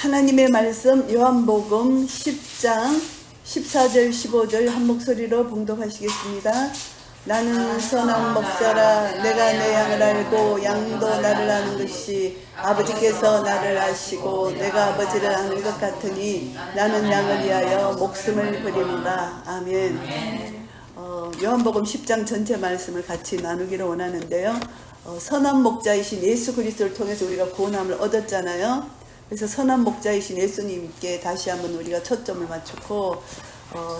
하나님의 말씀 요한복음 10장 14절 15절 한 목소리로 봉독하시겠습니다. 나는 선한 목자라. 내가 내 양을 알고 양도 나를 아는 것이 아버지께서 나를 아시고 내가 아버지를 아는 것 같으니 나는 양을 위하여 목숨을 버리는가. 아멘. 요한복음 10장 전체 말씀을 같이 나누기를 원하는데요. 선한 목자이신 예수 그리스도를 통해서 우리가 구원함을 얻었잖아요. 그래서 선한 목자이신 예수님께 다시 한번 우리가 초점을 맞추고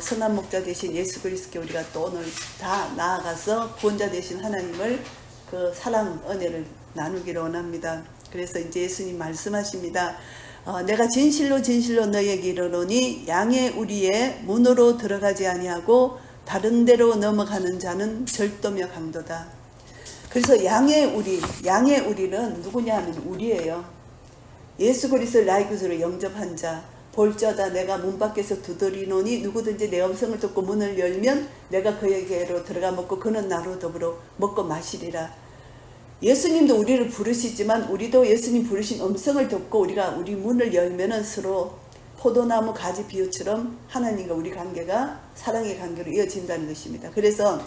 선한 목자 되신 예수 그리스도께 우리가 또 오늘 다 나아가서 구원자 되신 하나님을 그 사랑 은혜를 나누기를 원합니다. 그래서 이제 예수님 말씀하십니다. 내가 진실로 진실로 너희에게 이르노니 양의 우리의 문으로 들어가지 아니하고 다른 데로 넘어가는 자는 절도며 강도다. 그래서 양의 우리는 누구냐 하면 우리예요. 예수 그리스도를 나의 구주로 영접한 자, 볼자다 내가 문 밖에서 두드리노니 누구든지 내 음성을 듣고 문을 열면 내가 그에게로 들어가 먹고 그는 나로 더불어 먹고 마시리라. 예수님도 우리를 부르시지만 우리도 예수님 부르신 음성을 듣고 우리가 우리 문을 열면은 서로 포도나무 가지 비유처럼 하나님과 우리 관계가 사랑의 관계로 이어진다는 것입니다. 그래서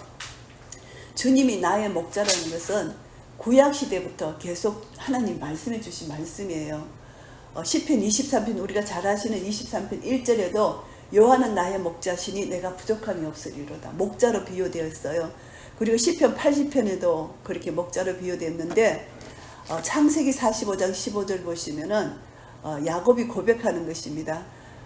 주님이 나의 목자라는 것은 구약시대부터 계속 하나님 말씀해 주신 말씀이에요. 시편 23편 우리가 잘 아시는 23편 1절에도 여호와는 나의 목자시니 내가 부족함이 없으리로다. 목자로 비유되었어요. 그리고 시편 80편에도 그렇게 목자로 비유되었는데 창세기 45장 15절 보시면은 야곱이 고백하는 것입니다.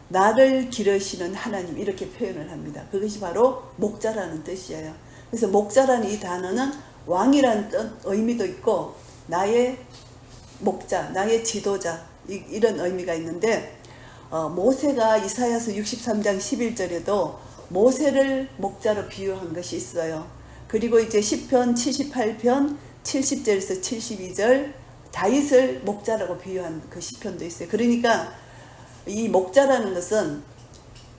나를 기르시는 하나님 이렇게 표현을 합니다. 그것이 바로 목자라는 뜻이에요. 그래서 목자라는 이 단어는 왕이라는 의미도 있고 나의 목자, 나의 지도자 이런 의미가 있는데 모세가 이사야서 63장 11절에도 모세를 목자로 비유한 것이 있어요. 그리고 이제 시편 78편 70절에서 72절 다윗을 목자라고 비유한 그 시편도 있어요. 그러니까 이 목자라는 것은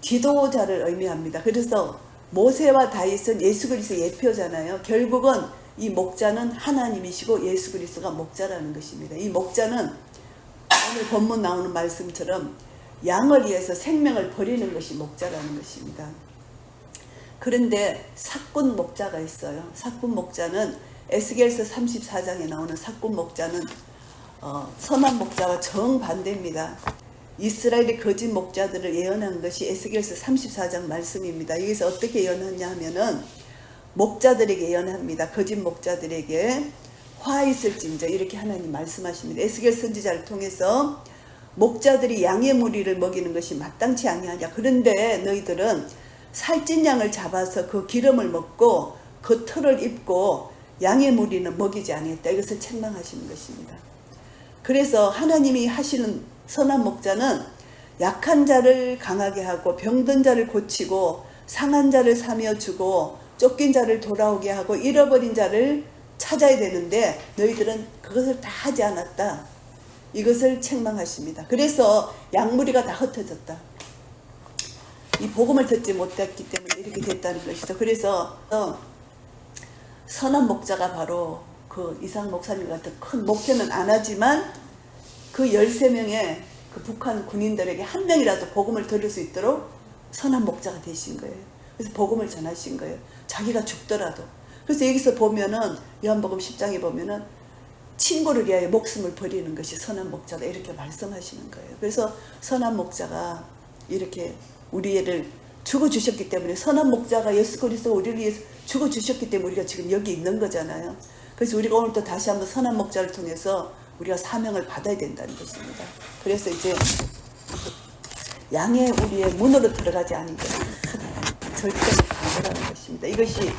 지도자를 의미합니다. 그래서 모세와 다윗은 예수 그리스도의 예표잖아요. 결국은 이 목자는 하나님이시고 예수 그리스도가 목자라는 것입니다. 이 목자는 오늘 본문 나오는 말씀처럼 양을 위해서 생명을 버리는 것이 목자라는 것입니다. 그런데 사꾼 목자가 있어요. 사꾼 목자는 에스겔서 34장에 나오는 사꾼 목자는 선한 목자와 정반대입니다. 이스라엘의 거짓 목자들을 예언한 것이 에스겔서 34장 말씀입니다. 여기서 어떻게 예언하냐 하면은 목자들에게 예언합니다. 거짓 목자들에게 화 있을진저 이렇게 하나님 말씀하십니다. 에스겔 선지자를 통해서 목자들이 양의 무리를 먹이는 것이 마땅치 아니하냐. 그런데 너희들은 살찐 양을 잡아서 그 기름을 먹고 그 털을 입고 양의 무리는 먹이지 아니했다. 이것을 책망하시는 것입니다. 그래서 하나님이 하시는 선한 목자는 약한 자를 강하게 하고 병든 자를 고치고 상한 자를 사며 주고 쫓긴 자를 돌아오게 하고 잃어버린 자를 찾아야 되는데 너희들은 그것을 다 하지 않았다. 이것을 책망하십니다. 그래서 양무리가 다 흩어졌다. 이 복음을 듣지 못했기 때문에 이렇게 됐다는 것이죠. 그래서 선한 목자가 바로 그 이상 목사님 같은 큰 목회는 안 하지만 그 13명의 그 북한 군인들에게 한 명이라도 복음을 들을 수 있도록 선한 목자가 되신 거예요. 그래서 복음을 전하신 거예요. 자기가 죽더라도. 그래서 여기서 보면은 요한복음 10장에 보면은 친구를 위하여 목숨을 버리는 것이 선한 목자다 이렇게 말씀하시는 거예요. 그래서 선한 목자가 이렇게 우리를 죽어주셨기 때문에 선한 목자가 예수 그리스도 우리를 위해서 죽어주셨기 때문에 우리가 지금 여기 있는 거잖아요. 그래서 우리가 오늘 또 다시 한번 선한 목자를 통해서 우리가 사명을 받아야 된다는 것입니다. 그래서 이제 양의 우리의 문으로 들어가지 않은 것 절대로 강조하는 것입니다. 이것이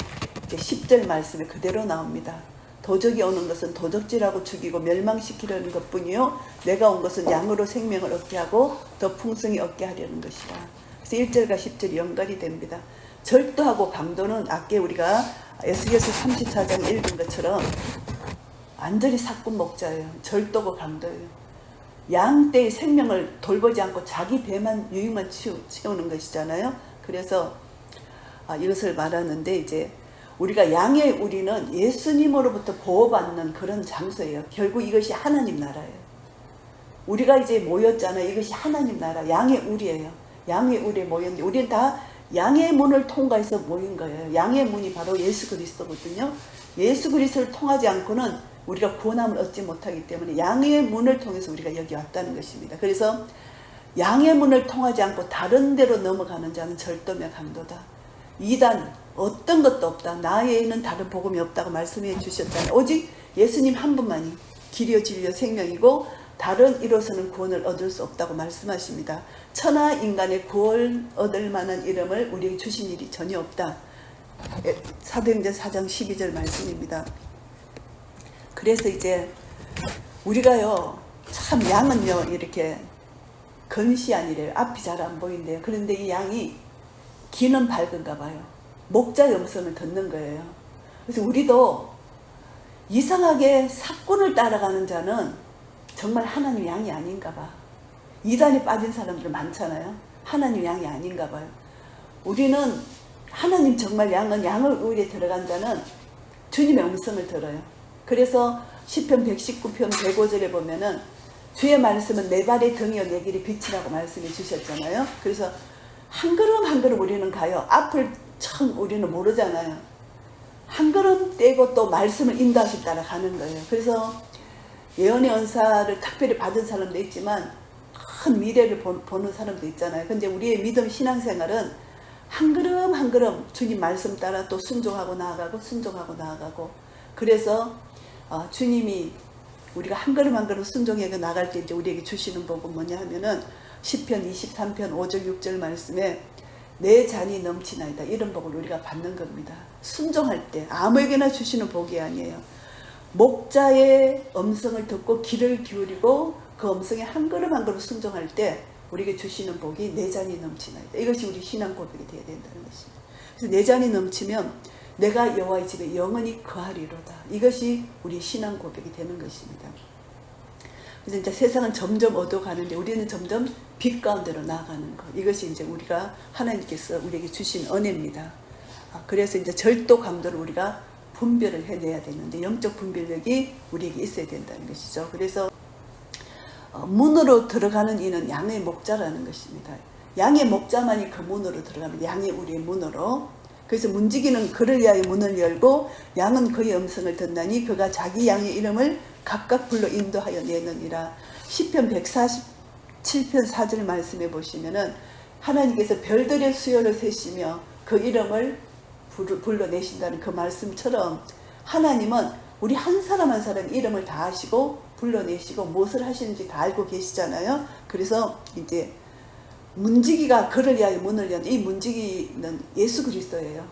10절 말씀에 그대로 나옵니다. 도적이 오는 것은 도적질하고 죽이고 멸망시키려는 것뿐이요 내가 온 것은 양으로 생명을 얻게 하고 더 풍성히 얻게 하려는 것이다. 그래서 1절과 10절이 연관이 됩니다. 절도하고 강도는 아까 우리가 에스겔서 34장 읽은 것처럼 완전히 사꾼 목자예요. 절도고 강도예요. 양 때의 생명을 돌보지 않고 자기 배만 유익만 채우는 것이잖아요. 그래서 이것을 말하는데 이제 우리가 양의 우리는 예수님으로부터 보호받는 그런 장소예요. 결국 이것이 하나님 나라예요. 우리가 이제 모였잖아요. 이것이 하나님 나라 양의 우리예요. 양의 우리에 모였는데 우리는 다 양의 문을 통과해서 모인 거예요. 양의 문이 바로 예수 그리스도거든요. 예수 그리스도를 통하지 않고는 우리가 구원함을 얻지 못하기 때문에 양의 문을 통해서 우리가 여기 왔다는 것입니다. 그래서 양의 문을 통하지 않고 다른 데로 넘어가는 자는 절도며 강도다. 이단 어떤 것도 없다. 나에는 다른 복음이 없다고 말씀해 주셨잖아요. 오직 예수님 한 분만이 길이요 진리요 생명이고 다른 이로서는 구원을 얻을 수 없다고 말씀하십니다. 천하 인간의 구원 얻을 만한 이름을 우리에게 주신 일이 전혀 없다. 사도행전 4장 12절 말씀입니다. 그래서 이제 우리가요 참 양은요 이렇게 건시안이래요. 앞이 잘 안 보인대요. 그런데 이 양이 귀는 밝은가 봐요. 목자의 음성을 듣는 거예요. 그래서 우리도 이상하게 사꾼을 따라가는 자는 정말 하나님 양이 아닌가 봐. 이단에 빠진 사람들 많잖아요. 하나님 양이 아닌가 봐요. 우리는 하나님 정말 양은 양을 우리에 들어간 자는 주님의 음성을 들어요. 그래서 시편 119편 105절에 보면은 주의 말씀은 내 발의 등이요 내 길의 빛이라고 말씀해 주셨잖아요. 그래서 한 걸음 한 걸음 우리는 가요. 앞을 참 우리는 모르잖아요. 한 걸음 떼고 또 말씀을 인도하시 따라 가는 거예요. 그래서 예언의 은사를 특별히 받은 사람도 있지만 큰 미래를 보는 사람도 있잖아요. 근데 우리의 믿음 신앙생활은 한 걸음 한 걸음 주님 말씀 따라 또 순종하고 나아가고 그래서 주님이 우리가 한 걸음 한 걸음 순종해 나갈 때 이제 우리에게 주시는 복은 뭐냐 하면은 시편 23편 5절 6절 말씀에 내 잔이 넘치나이다. 이런 복을 우리가 받는 겁니다. 순종할 때 아무에게나 주시는 복이 아니에요. 목자의 음성을 듣고 귀를 기울이고 그 음성에 한 걸음 한 걸음 순종할 때 우리에게 주시는 복이 내 잔이 넘치나이다. 이것이 우리 신앙 고백이 되어야 된다는 것입니다. 그래서 내 잔이 넘치면 내가 여호와의 집에 영원히 거하리로다. 이것이 우리 신앙 고백이 되는 것입니다. 그래서 이제 세상은 점점 어두워가는데 우리는 점점 빛 가운데로 나아가는 것. 이것이 이제 우리가 하나님께서 우리에게 주신 은혜입니다. 그래서 이제 절도 강도를 우리가 분별을 해내야 되는데 영적 분별력이 우리에게 있어야 된다는 것이죠. 그래서 문으로 들어가는 이는 양의 목자라는 것입니다. 양의 목자만이 그 문으로 들어가면 양의 우리의 문으로. 그래서 문지기는 그를 위하여 문을 열고 양은 그의 음성을 듣나니 그가 자기 양의 이름을 각각 불러 인도하여 내느니라. 시편 147편 4절 말씀해 보시면은 하나님께서 별들의 수요를 세시며 그 이름을 불러내신다는 그 말씀처럼 하나님은 우리 한 사람 한 사람 이름을 다 아시고 불러내시고 무엇을 하시는지 다 알고 계시잖아요. 그래서 이제 문지기가 그를 위하여 문을 연 이 문지기는 예수 그리스도예요.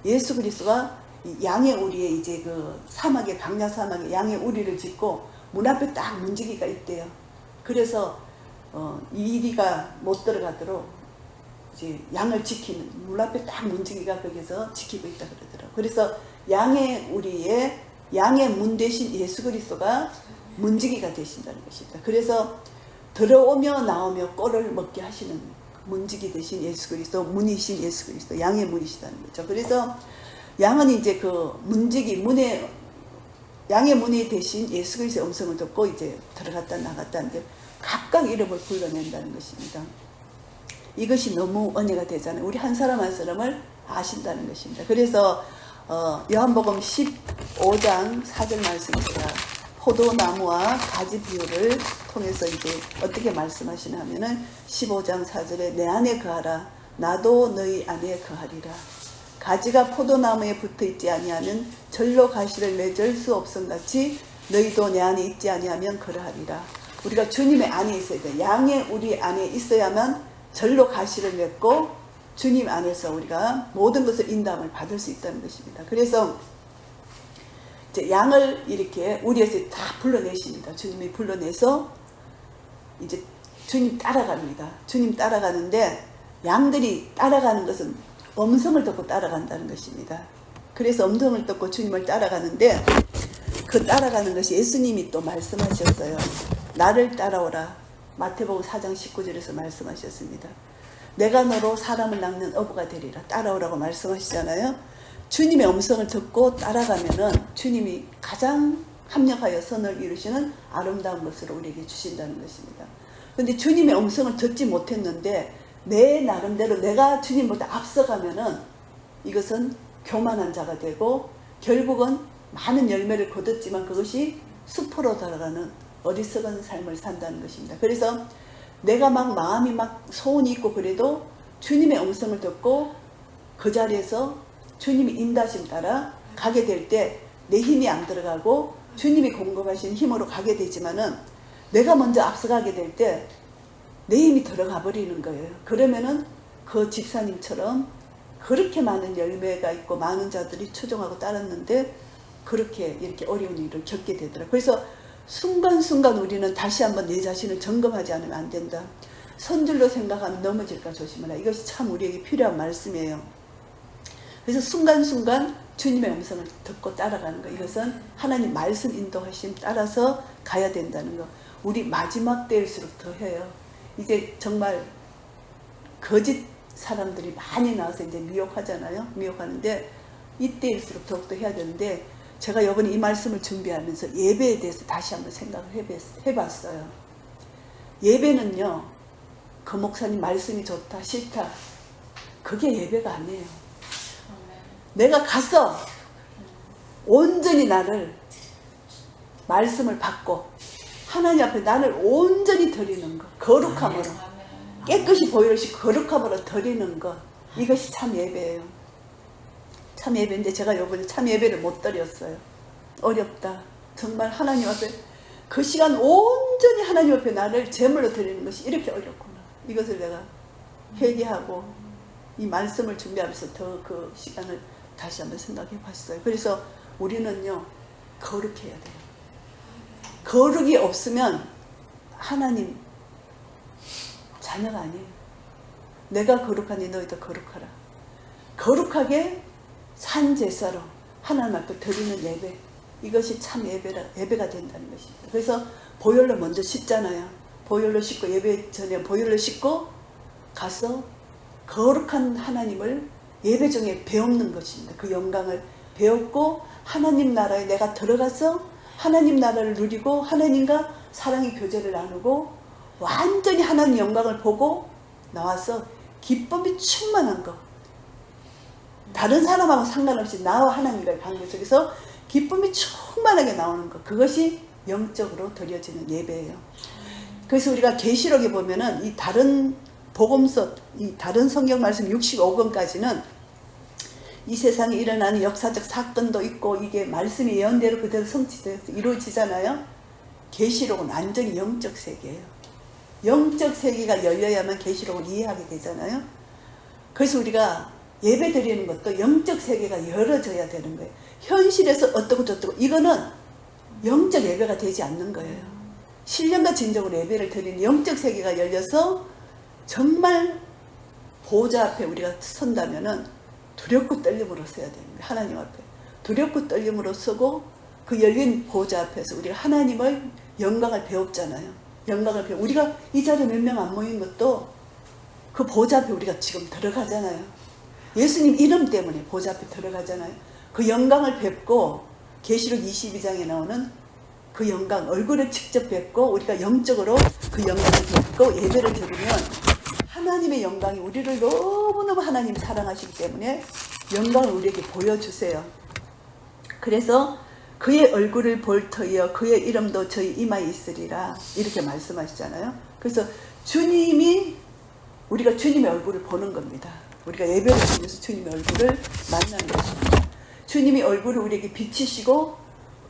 예수 그리스도가 양의 우리에 이제 그 사막에 광야 사막에 양의 우리를 짓고 문 앞에 딱 문지기가 있대요. 그래서 이리가 못 들어가도록 이제 양을 지키는 문 앞에 딱 문지기가 거기서 지키고 있다 그러더라고요. 그래서 양의 우리의 양의 문 대신 예수 그리스도가 문지기가 되신다는 것입니다. 그래서 들어오며 나오며 꼴을 먹게 하시는 문지기 대신 예수 그리스도, 문이신 예수 그리스도, 양의 문이시다는 거죠. 그래서 양은 이제 그 문지기 문에 양의 문이 대신 예수 그리스도의 음성을 듣고 이제 들어갔다 나갔다는데 각각 이름을 불러낸다는 것입니다. 이것이 너무 은혜가 되잖아요. 우리 한 사람 한 사람을 아신다는 것입니다. 그래서 요한복음 15장 4절 말씀입니다. 포도나무와 가지 비유를 통해서 이제 어떻게 말씀하시나 하면은 15장 4절에 내 안에 거하라 나도 너희 안에 거하리라. 가지가 포도나무에 붙어 있지 아니하면 절로 가시를 맺을 수 없음같이 너희도 내 안에 있지 아니하면 그러하리라. 우리가 주님의 안에 있어야 돼. 양의 우리 안에 있어야만 절로 가시를 맺고 주님 안에서 우리가 모든 것을 인도함을 받을 수 있다는 것입니다. 그래서 이제 양을 이렇게 우리에서 다 불러내십니다. 주님이 불러내서 이제 주님 따라갑니다. 주님 따라가는데 양들이 따라가는 것은 음성을 듣고 따라간다는 것입니다. 그래서 음성을 듣고 주님을 따라가는데 그 따라가는 것이 예수님이 또 말씀하셨어요. 나를 따라오라. 마태복음 4장 19절에서 말씀하셨습니다. 내가 너로 사람을 낚는 어부가 되리라. 따라오라고 말씀하시잖아요. 주님의 음성을 듣고 따라가면은 주님이 가장 합력하여 선을 이루시는 아름다운 것으로 우리에게 주신다는 것입니다. 그런데 주님의 음성을 듣지 못했는데 내 나름대로 내가 주님보다 앞서가면은 이것은 교만한 자가 되고 결국은 많은 열매를 거뒀지만 그것이 수포로 돌아가는 어리석은 삶을 산다는 것입니다. 그래서 내가 막 마음이 막 소원이 있고 그래도 주님의 음성을 듣고 그 자리에서 주님이 인도하심 따라 가게 될 때 내 힘이 안 들어가고 주님이 공급하신 힘으로 가게 되지만은 내가 먼저 앞서가게 될 때 내 힘이 들어가 버리는 거예요. 그러면은 그 집사님처럼 그렇게 많은 열매가 있고 많은 자들이 추종하고 따랐는데 그렇게 이렇게 어려운 일을 겪게 되더라고요. 그래서 순간순간 우리는 다시 한번 내 자신을 점검하지 않으면 안 된다. 선줄로 생각하면 넘어질까 조심하라. 이것이 참 우리에게 필요한 말씀이에요. 그래서 순간순간 주님의 음성을 듣고 따라가는 거. 이것은 하나님 말씀 인도하심 따라서 가야 된다는 거. 우리 마지막 때일수록 더 해요. 이제 정말 거짓 사람들이 많이 나와서 이제 미혹하잖아요. 미혹하는데 이때일수록 더욱더 해야 되는데 제가 이번에 이 말씀을 준비하면서 예배에 대해서 다시 한번 생각을 해봤어요. 예배는요, 그 목사님 말씀이 좋다, 싫다, 그게 예배가 아니에요. 내가 가서 온전히 나를 말씀을 받고 하나님 앞에 나를 온전히 드리는 것, 거룩함으로 깨끗이 보이듯이 거룩함으로 드리는 것, 이것이 참 예배예요. 참 예배인데 제가 이번에 참 예배를 못 드렸어요. 어렵다. 정말 하나님 앞에 그 시간 온전히 하나님 앞에 나를 제물로 드리는 것이 이렇게 어렵구나. 이것을 내가 회개하고 이 말씀을 준비하면서 더 그 시간을 다시 한번 생각해 봤어요. 그래서 우리는요, 거룩해야 돼요. 거룩이 없으면 하나님 자녀가 아니에요. 내가 거룩하니 너희도 거룩하라. 거룩하게 산 제사로 하나님 앞에 드리는 예배, 이것이 참 예배가 된다는 것입니다. 그래서 보혈로 먼저 씻잖아요. 보혈로 씻고 예배 전에 보혈로 씻고 가서 거룩한 하나님을 예배 중에 배우는 것입니다. 그 영광을 배웠고 하나님 나라에 내가 들어가서 하나님 나라를 누리고 하나님과 사랑의 교제를 나누고 완전히 하나님 영광을 보고 나와서 기쁨이 충만한 것, 다른 사람하고 상관없이 나와 하나님과의 관계 속에서 기쁨이 충만하게 나오는 것, 그것이 영적으로 드려지는 예배예요. 그래서 우리가 계시록에 보면은 이 다른 복음서, 이 다른 성경 말씀 65권까지는 이 세상에 일어나는 역사적 사건도 있고 이게 말씀이 예언대로 그대로 성취돼서 이루어지잖아요. 계시록은 완전히 영적 세계예요. 영적 세계가 열려야만 계시록을 이해하게 되잖아요. 그래서 우리가 예배 드리는 것도 영적 세계가 열어져야 되는 거예요. 현실에서 어떻고 저떻고 이거는 영적 예배가 되지 않는 거예요. 신령과 진정으로 예배를 드리는 영적 세계가 열려서 정말 보호자 앞에 우리가 선다면은 두렵고 떨림으로 서야 됩니다. 하나님 앞에 두렵고 떨림으로 서고 그 열린 보호자 앞에서 우리가 하나님의 영광을 배웠잖아요. 영광을 배워. 우리가 이 자리에 몇 명 안 모인 것도 그 보호자 앞에 우리가 지금 들어가잖아요. 예수님 이름 때문에 보호자 앞에 들어가잖아요. 그 영광을 뵙고 계시록 22장에 나오는 그 영광, 얼굴을 직접 뵙고 우리가 영적으로 그 영광을 뵙고 예배를 드리면 하나님의 영광이 우리를 너무너무 하나님 사랑하시기 때문에 영광을 우리에게 보여주세요. 그래서 그의 얼굴을 볼 터이여 그의 이름도 저희 이마에 있으리라 이렇게 말씀하시잖아요. 그래서 주님이, 우리가 주님의 얼굴을 보는 겁니다. 우리가 예배를 통해서 주님의 얼굴을 만나는 것입니다. 주님의 얼굴을 우리에게 비치시고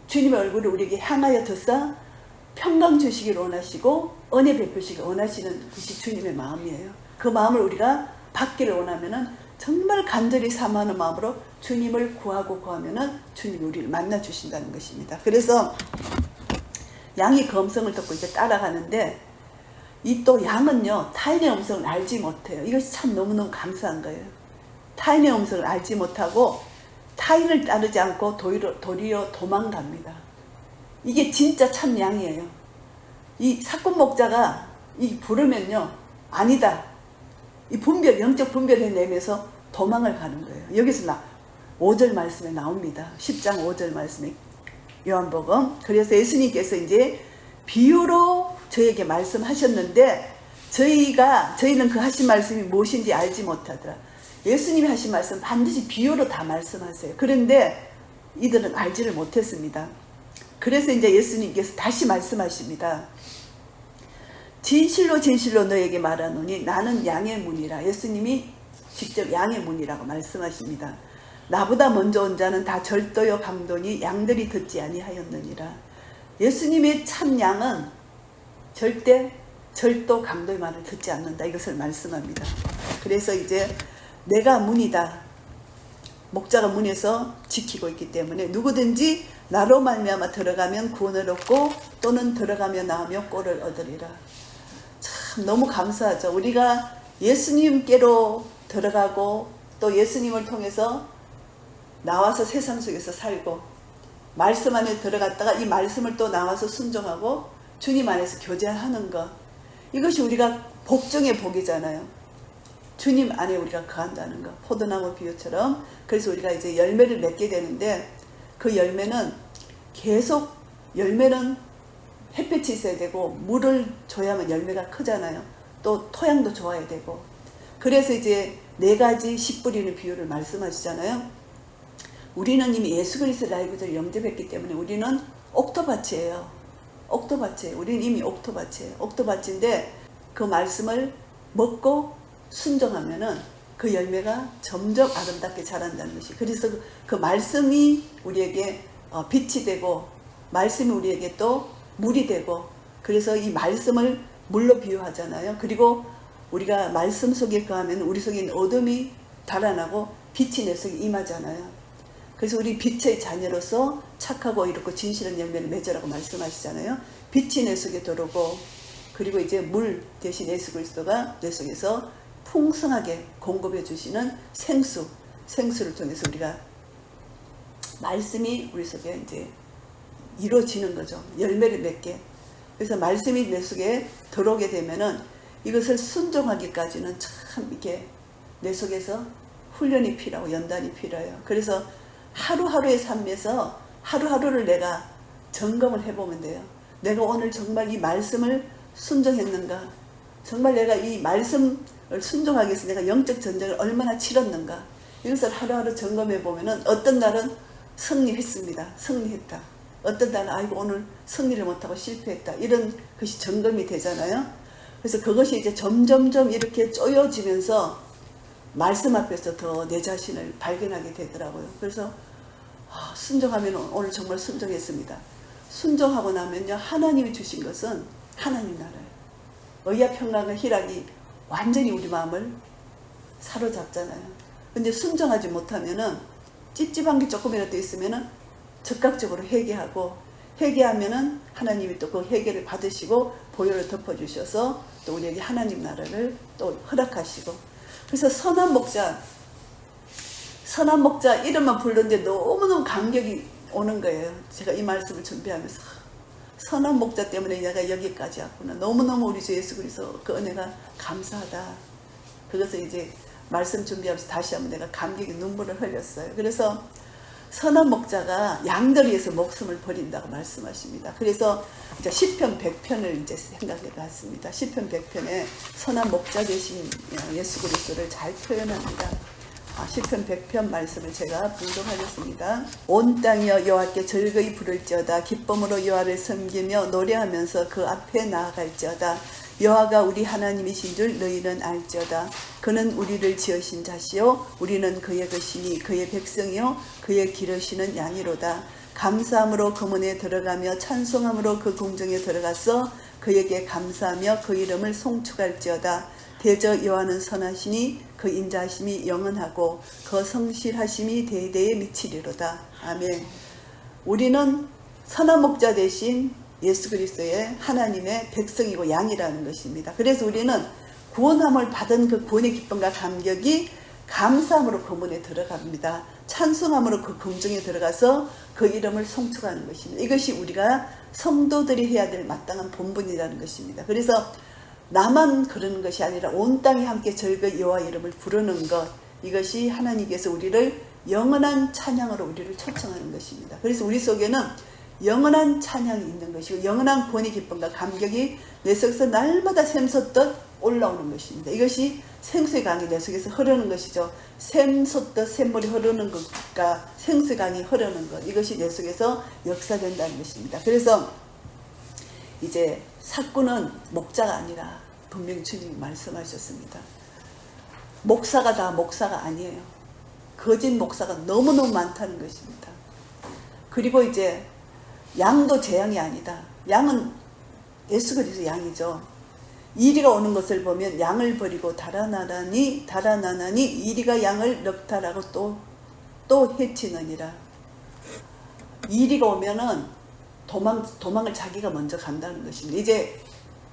주님의 얼굴을 우리에게 향하여 드사 평강 주시기를 원하시고 은혜 베푸시기를 원하시는 것이 주님의 마음이에요. 그 마음을 우리가 받기를 원하면은 정말 간절히 사모하는 마음으로 주님을 구하면은 주님이 우리를 만나 주신다는 것입니다. 그래서 양이 그 음성을 듣고 이제 따라가는데 이 또 양은요 타인의 음성을 알지 못해요. 이것이 참 너무너무 감사한 거예요. 타인의 음성을 알지 못하고 타인을 따르지 않고 도리어 도망갑니다. 이게 진짜 참 양이에요. 이 사꾼 목자가 이 부르면요 아니다, 이 분별, 영적 분별을 내면서 도망을 가는 거예요. 여기서 5절 말씀에 나옵니다. 10장 5절 말씀에 요한복음. 그래서 예수님께서 이제 비유로 저에게 말씀하셨는데 저희는 그 하신 말씀이 무엇인지 알지 못하더라. 예수님이 하신 말씀 반드시 비유로 다 말씀하세요. 그런데 이들은 알지를 못했습니다. 그래서 이제 예수님께서 다시 말씀하십니다. 진실로 진실로 너에게 말하노니 나는 양의 문이라. 예수님이 직접 양의 문이라고 말씀하십니다. 나보다 먼저 온 자는 다 절도요 강도니 양들이 듣지 아니하였느니라. 예수님의 참 양은 절대 절도 강도의 말을 듣지 않는다. 이것을 말씀합니다. 그래서 이제 내가 문이다. 목자가 문에서 지키고 있기 때문에 누구든지 나로 말미암아 들어가면 구원을 얻고 또는 들어가며 나오며 꼴을 얻으리라. 참 너무 감사하죠. 우리가 예수님께로 들어가고 또 예수님을 통해서 나와서 세상 속에서 살고 말씀 안에 들어갔다가 이 말씀을 또 나와서 순종하고 주님 안에서 교제하는 것, 이것이 우리가 복 중의 복이잖아요. 주님 안에 우리가 거한다는 것, 포도나무 비유처럼. 그래서 우리가 이제 열매를 맺게 되는데 그 열매는 계속, 열매는 햇빛이 있어야 되고 물을 줘야만 열매가 크잖아요. 또 토양도 좋아야 되고. 그래서 이제 4가지 씨 뿌리는 비유를 말씀하시잖아요. 우리는 이미 예수 그리스도의 나의 구주를 영접했기 때문에 우리는 옥토밭이에요. 옥토밭이에요. 우리는 이미 옥토밭이에요. 옥토밭인데 그 말씀을 먹고 순종하면은 그 열매가 점점 아름답게 자란다는 것이. 그래서 그 말씀이 우리에게 빛이 되고 말씀이 우리에게 또 물이 되고, 그래서 이 말씀을 물로 비유하잖아요. 그리고 우리가 말씀 속에 거하면 우리 속에 있는 어둠이 달아나고 빛이 내 속에 임하잖아요. 그래서 우리 빛의 자녀로서 착하고 이롭고 진실한 열매를 맺으라고 말씀하시잖아요. 빛이 내 속에 들어오고, 그리고 이제 물 대신 예수 그리스도가 내 속에서 풍성하게 공급해 주시는 생수를 통해서 우리가 말씀이 우리 속에 이제 이루어지는 거죠. 열매를 맺게. 그래서 말씀이 내 속에 들어오게 되면은 이것을 순종하기까지는 참 이렇게 내 속에서 훈련이 필요하고 연단이 필요해요. 그래서 하루하루의 삶에서 하루하루를 내가 점검을 해보면 돼요. 내가 오늘 정말 이 말씀을 순종했는가? 정말 내가 이 말씀을 순종하기 위해서 내가 영적 전쟁을 얼마나 치렀는가? 이것을 하루하루 점검해 보면은 어떤 날은 승리했습니다. 승리했다. 어떤 날은 아이고 오늘 승리를 못하고 실패했다. 이런 것이 점검이 되잖아요. 그래서 그것이 이제 점점점 이렇게 쪼여지면서 말씀 앞에서 더 내 자신을 발견하게 되더라고요. 그래서 순종하면 오늘 정말 순종했습니다. 순종하고 나면요, 하나님이 주신 것은 하나님 나라예요. 의와 평강과 희락이 완전히 우리 마음을 사로잡잖아요. 근데 순종하지 못하면은 찝찝한 게 조금이라도 있으면은 즉각적으로 회개하면은 하나님이 또 그 회개를 받으시고 보혈을 덮어주셔서 또 우리에게 하나님 나라를 또 허락하시고. 그래서 선한 목자 이름만 부르는데 너무너무 감격이 오는 거예요. 제가 이 말씀을 준비하면서 선한 목자 때문에 내가 여기까지 왔구나. 너무너무 우리 주 예수 그리스도 그 은혜가 감사하다. 그것을 이제 말씀 준비하면서 다시 한번 내가 감격의 눈물을 흘렸어요. 그래서 선한 목자가 양들 위해서 목숨을 버린다고 말씀하십니다. 그래서 이제 시편 100편을 이제 생각해 봤습니다. 시편 100편에 선한 목자 되신 예수 그리스도를 잘 표현합니다. 시편 100편 말씀을 제가 분석하겠습니다. 온 땅이여 여호와께 즐거이 부를지어다. 기쁨으로 여호와를 섬기며 노래하면서 그 앞에 나아갈지어다. 여호와가 우리 하나님이신 줄 너희는 알지어다. 그는 우리를 지으신 자시요 우리는 그의 것이니 그의 백성이요 그의 기르시는 양이로다. 감사함으로 그 문에 들어가며 찬송함으로 그 궁정에 들어가서 그에게 감사하며 그 이름을 송축할지어다. 대저 여호와는 선하시니 그 인자하심이 영원하고 그 성실하심이 대대에 미치리로다. 아멘. 우리는 선한 목자 대신 예수 그리스도의 하나님의 백성이고 양이라는 것입니다. 그래서 우리는 구원함을 받은 그 구원의 기쁨과 감격이 감사함으로 그 문에 들어갑니다. 찬송함으로 그 궁정에 들어가서 그 이름을 송축하는 것입니다. 이것이 우리가 성도들이 해야 될 마땅한 본분이라는 것입니다. 그래서 나만 그러는 것이 아니라 온 땅이 함께 즐거이 여호와 이름을 부르는 것, 이것이 하나님께서 우리를 영원한 찬양으로 우리를 초청하는 것입니다. 그래서 우리 속에는 영원한 찬양이 있는 것이고 영원한 본의 기쁨과 감격이 내 속에서 날마다 샘솟듯 올라오는 것입니다. 이것이 생수의 강이 내 속에서 흐르는 것이죠. 샘솟듯 샘물이 흐르는 것과 생수의 강이 흐르는 것, 이것이 내 속에서 역사된다는 것입니다. 그래서 이제 사꾼은 목자가 아니라 분명히 주님이 말씀하셨습니다. 목사가 다 목사가 아니에요. 거짓 목사가 너무너무 많다는 것입니다. 그리고 이제 양도 제 양이 아니다. 양은 예수 그리스도 양이죠. 이리가 오는 것을 보면 양을 버리고 달아나라니 이리가 양을 넉탈하고 또 해치느니라. 이리가 오면은 도망을 자기가 먼저 간다는 것입니다.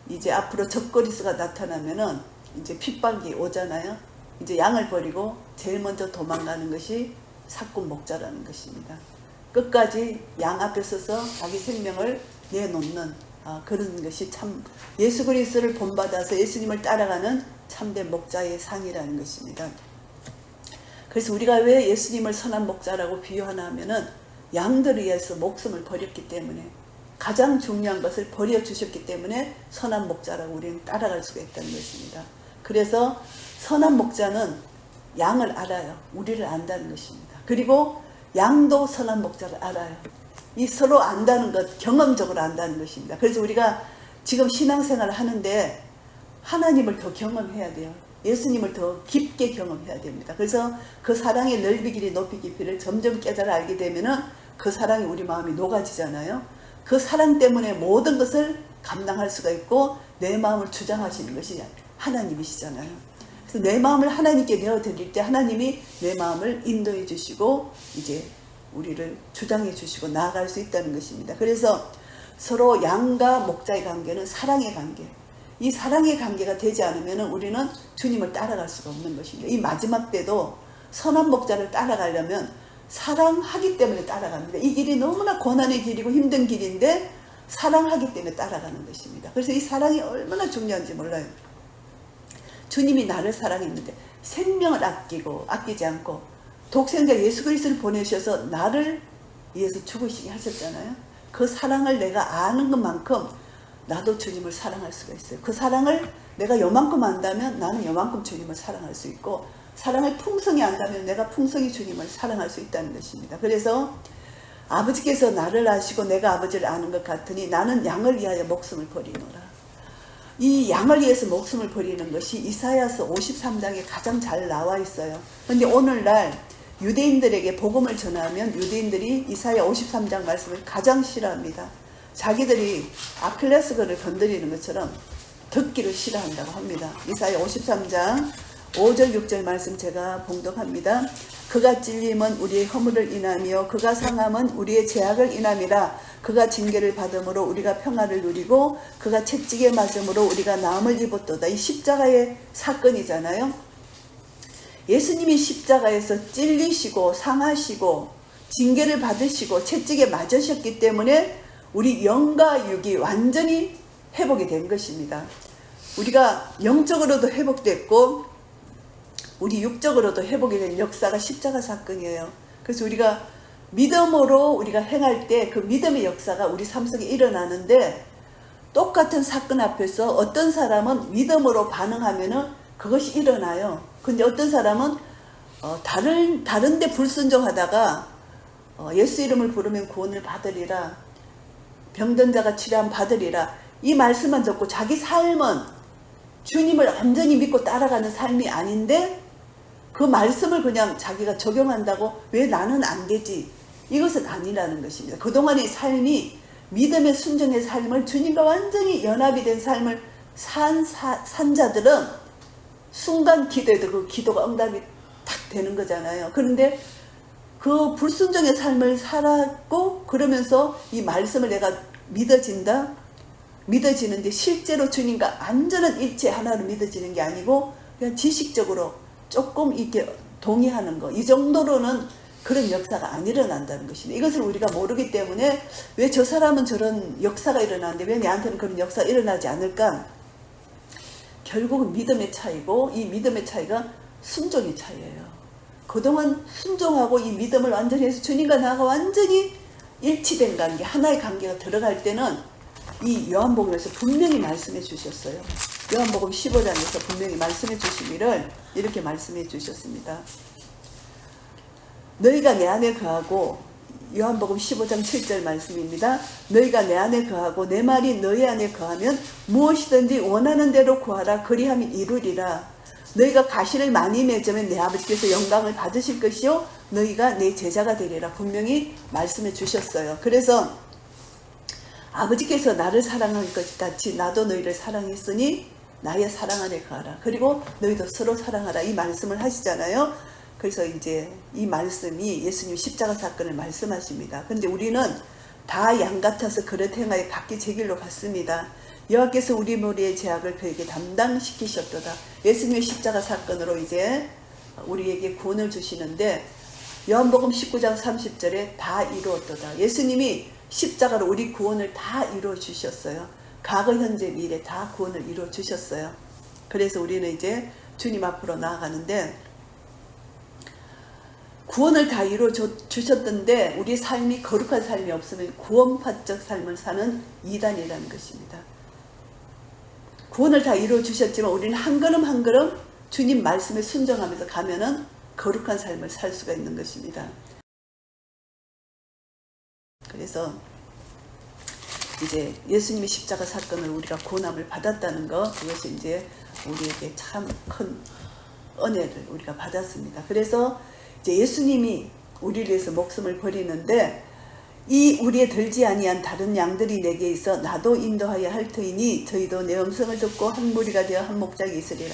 이제 앞으로 적그리스도가 나타나면은 이제 핍박이 오잖아요. 이제 양을 버리고 제일 먼저 도망가는 것이 사꾼 목자라는 것입니다. 끝까지 양 앞에 서서 자기 생명을 내놓는 그런 것이 참 예수 그리스도를 본받아서 예수님을 따라가는 참된 목자의 상이라는 것입니다. 그래서 우리가 왜 예수님을 선한 목자라고 비유하나 하면은 양들을 위해서 목숨을 버렸기 때문에, 가장 중요한 것을 버려주셨기 때문에 선한 목자라고 우리는 따라갈 수가 있다는 것입니다. 그래서 선한 목자는 양을 알아요. 우리를 안다는 것입니다. 그리고 양도 선한 목자를 알아요. 이 서로 안다는 것, 경험적으로 안다는 것입니다. 그래서 우리가 지금 신앙생활을 하는데 하나님을 더 경험해야 돼요. 예수님을 더 깊게 경험해야 됩니다. 그래서 그 사랑의 넓이 길이 높이 깊이를 점점 깨달아 알게 되면은 그 사랑이 우리 마음이 녹아지잖아요. 그 사랑 때문에 모든 것을 감당할 수가 있고 내 마음을 주장하시는 것이 하나님이시잖아요. 그래서 내 마음을 하나님께 내어드릴 때 하나님이 내 마음을 인도해 주시고 이제 우리를 주장해 주시고 나아갈 수 있다는 것입니다. 그래서 서로 양과 목자의 관계는 사랑의 관계. 이 사랑의 관계가 되지 않으면 우리는 주님을 따라갈 수가 없는 것입니다. 이 마지막 때도 선한 목자를 따라가려면 사랑하기 때문에 따라갑니다. 이 길이 너무나 고난의 길이고 힘든 길인데 사랑하기 때문에 따라가는 것입니다. 그래서 이 사랑이 얼마나 중요한지 몰라요. 주님이 나를 사랑했는데 생명을 아끼지 않고 독생자 예수 그리스도를 보내셔서 나를 위해서 죽으시게 하셨잖아요. 그 사랑을 내가 아는 것만큼 나도 주님을 사랑할 수가 있어요. 그 사랑을 내가 요만큼 안다면 나는 요만큼 주님을 사랑할 수 있고, 사랑을 풍성히 안다면 내가 풍성히 주님을 사랑할 수 있다는 것입니다. 그래서 아버지께서 나를 아시고 내가 아버지를 아는 것 같으니 나는 양을 위하여 목숨을 버리노라. 이 양을 위해서 목숨을 버리는 것이 이사야서 53장에 가장 잘 나와 있어요. 그런데 오늘날 유대인들에게 복음을 전하면 유대인들이 이사야 53장 말씀을 가장 싫어합니다. 자기들이 아킬레스건을 건드리는 것처럼 듣기를 싫어한다고 합니다. 이사야 53장 5절 6절 말씀 제가 봉독합니다. 그가 찔림은 우리의 허물을 인하며 그가 상함은 우리의 죄악을 인함이라. 그가 징계를 받음으로 우리가 평화를 누리고 그가 채찍에 맞음으로 우리가 나음을 입었도다. 이 십자가의 사건이잖아요. 예수님이 십자가에서 찔리시고 상하시고 징계를 받으시고 채찍에 맞으셨기 때문에 우리 영과 육이 완전히 회복이 된 것입니다. 우리가 영적으로도 회복됐고 우리 육적으로도 회복이 된 역사가 십자가 사건이에요. 그래서 우리가 믿음으로 우리가 행할 때 그 믿음의 역사가 우리 삶 속에 일어나는데, 똑같은 사건 앞에서 어떤 사람은 믿음으로 반응하면은 그것이 일어나요. 근데 어떤 사람은 다른데 불순종하다가 예수 이름을 부르면 구원을 받으리라, 병든 자가 치료함 받으리라, 이 말씀만 듣고 자기 삶은 주님을 완전히 믿고 따라가는 삶이 아닌데 그 말씀을 그냥 자기가 적용한다고 왜 나는 안 되지? 이것은 아니라는 것입니다. 그동안의 삶이 믿음의 순종의 삶을 주님과 완전히 연합이 된 삶을 산 자들은 순간 기도해도 그 기도가 응답이 탁 되는 거잖아요. 그런데 그 불순종의 삶을 살았고 그러면서 이 말씀을 내가 믿어지는데 실제로 주님과 완전한 일체 하나로 믿어지는 게 아니고 그냥 지식적으로 조금 이렇게 동의하는 거, 이 정도로는 그런 역사가 안 일어난다는 것입니다. 이것을 우리가 모르기 때문에 왜 저 사람은 저런 역사가 일어나는데 왜 내한테는 그런 역사가 일어나지 않을까? 결국은 믿음의 차이고 이 믿음의 차이가 순종의 차이예요. 그동안 순종하고 이 믿음을 완전히 해서 주님과 나가 완전히 일치된 관계, 하나의 관계가 들어갈 때는 이 요한복음에서 분명히 말씀해 주셨어요. 요한복음 15장에서 분명히 말씀해 주시기를 이렇게 말씀해 주셨습니다. 너희가 내 안에 거하고, 요한복음 15장 7절 말씀입니다. 너희가 내 안에 거하고 내 말이 너희 안에 거하면 무엇이든지 원하는 대로 구하라. 그리하면 이루리라. 너희가 가시를 많이 맺으면 내 아버지께서 영광을 받으실 것이요 너희가 내 제자가 되리라. 분명히 말씀해 주셨어요. 그래서 아버지께서 나를 사랑한 것 같이 나도 너희를 사랑했으니 나의 사랑 안에 거하라. 그리고 너희도 서로 사랑하라. 이 말씀을 하시잖아요. 그래서 이제 이 말씀이 예수님 십자가 사건을 말씀하십니다. 그런데 우리는 다 양 같아서 그릇 행하여 각기 제 길로 갔습니다. 여호와께서 우리 머리의 죄악을 그에게 담당시키셨도다. 예수님의 십자가 사건으로 이제 우리에게 구원을 주시는데 요한복음 19장 30절에 다 이루었도다. 예수님이 십자가로 우리 구원을 다 이루어 주셨어요. 과거, 현재, 미래 다 구원을 이루어 주셨어요. 그래서 우리는 이제 주님 앞으로 나아가는데 구원을 다 이루어 주셨던데 우리 삶이 거룩한 삶이 없으면 구원파적 삶을 사는 이단이라는 것입니다. 구원을 다 이루어 주셨지만 우리는 한 걸음 한 걸음 주님 말씀에 순종하면서 가면은 거룩한 삶을 살 수가 있는 것입니다. 그래서 이제 예수님의 십자가 사건을 우리가 구원함을 받았다는 것, 그것이 이제 우리에게 참 큰 은혜를 우리가 받았습니다. 그래서 이제 예수님이 우리를 위해서 목숨을 버리는데 이 우리의 들지 아니한 다른 양들이 내게 있어 나도 인도하여 할 터이니 저희도 내 음성을 듣고 한 무리가 되어 한 목장이 있으리라.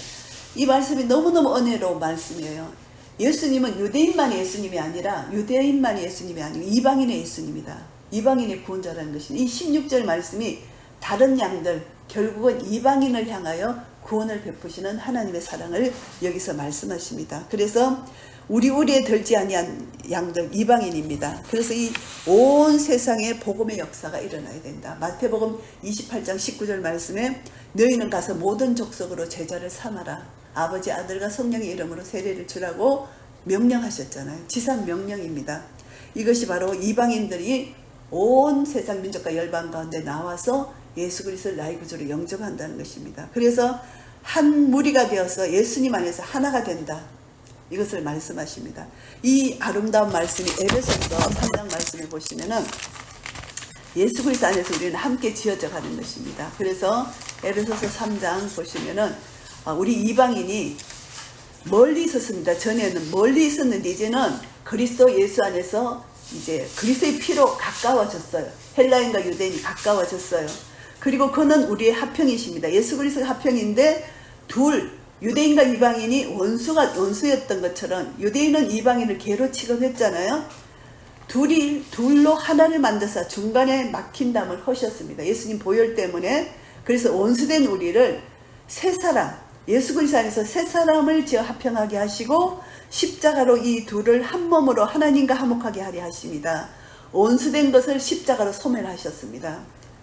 이 말씀이 너무너무 은혜로운 말씀이에요. 예수님은 유대인만이 예수님이 아니라 유대인만이 예수님이 아니고 이방인의 예수님이다. 이방인의 구원자라는 것입니다. 이 16절 말씀이 다른 양들, 결국은 이방인을 향하여 구원을 베푸시는 하나님의 사랑을 여기서 말씀하십니다. 그래서 우리에 들지 아니한 양들 이방인입니다. 그래서 이 온 세상에 복음의 역사가 일어나야 된다. 마태복음 28장 19절 말씀에 너희는 가서 모든 족속으로 제자를 삼아라. 아버지, 아들과 성령의 이름으로 세례를 주라고 명령하셨잖아요. 지상 명령입니다. 이것이 바로 이방인들이 온 세상 민족과 열방 가운데 나와서 예수 그리스도를 나의 구주로 영접한다는 것입니다. 그래서 한 무리가 되어서 예수님 안에서 하나가 된다. 이것을 말씀하십니다. 이 아름다운 말씀이 에베소서 3장 말씀을 보시면은 예수 그리스도 안에서 우리는 함께 지어져 가는 것입니다. 그래서 에베소서 3장 보시면은 우리 이방인이 멀리 있었습니다. 전에는 멀리 있었는데 이제는 그리스도 예수 안에서 이제 그리스도의 피로 가까워졌어요. 헬라인과 유대인이 가까워졌어요. 그리고 그는 우리의 합형이십니다. 예수 그리스도가 합형인데 유대인과 이방인이 원수였던 것처럼 유대인은 이방인을 개로 취급했잖아요. 둘로 하나를 만들어서 중간에 막힌 담을 허셨습니다. 예수님 보혈 때문에. 그래서 원수된 우리를 새 사람, 예수 그리스도 안에서 새 사람을 지어 합형하게 하시고 십자가로 이 둘을 한 몸으로 하나님과 화목하게 하려 하십니다. 원수된 것을 십자가로 소멸하셨습니다.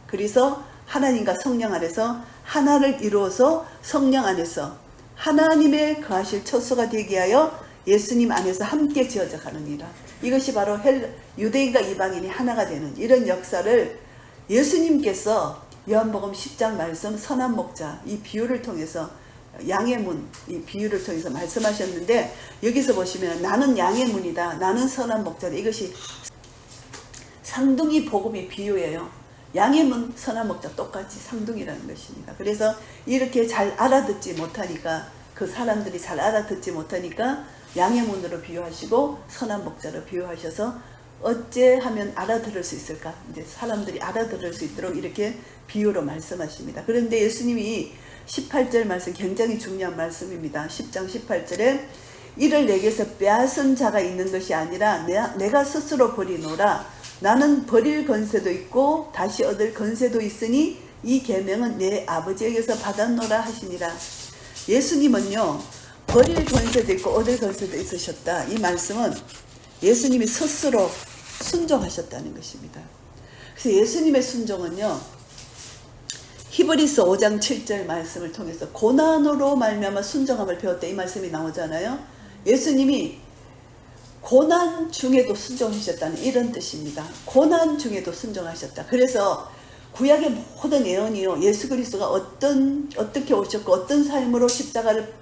그래서 하나님과 성령 안에서 하나를 이루어서 성령 안에서 하나님의 거하실 처소가 되게 하여 예수님 안에서 함께 지어져 가느니라. 이것이 바로 유대인과 이방인이 하나가 되는 이런 역사를 예수님께서 요한복음 10장 말씀 선한 목자 이 비유를 통해서 양의 문 이 비유를 통해서 말씀하셨는데 여기서 보시면 나는 양의 문이다. 나는 선한 목자다. 이것이 상둥이 복음의 비유예요. 양의 문, 선한 목자 똑같이 상둥이라는 것입니다. 그래서 이렇게 잘 알아듣지 못하니까 그 사람들이 잘 알아듣지 못하니까 양의 문으로 비유하시고 선한 목자로 비유하셔서 어째 하면 알아들을 수 있을까? 이제 사람들이 알아들을 수 있도록 이렇게 비유로 말씀하십니다. 그런데 예수님이 18절 말씀 굉장히 중요한 말씀입니다. 10장 18절에 이를 내게서 빼앗은 자가 있는 것이 아니라 내가 스스로 버리노라. 나는 버릴 권세도 있고 다시 얻을 권세도 있으니 이 계명은 내 아버지에게서 받았노라 하시니라. 예수님은요 버릴 권세도 있고 얻을 권세도 있으셨다. 이 말씀은 예수님이 스스로 순종하셨다는 것입니다. 그래서 예수님의 순종은요 히브리서 5장 7절 말씀을 통해서 고난으로 말미암아 순종함을 배웠다. 이 말씀이 나오잖아요. 예수님이 고난 중에도 순종하셨다는 이런 뜻입니다. 고난 중에도 순종하셨다. 그래서 구약의 모든 예언이요, 예수 그리스도가 어떻게 오셨고 어떤 삶으로 십자가를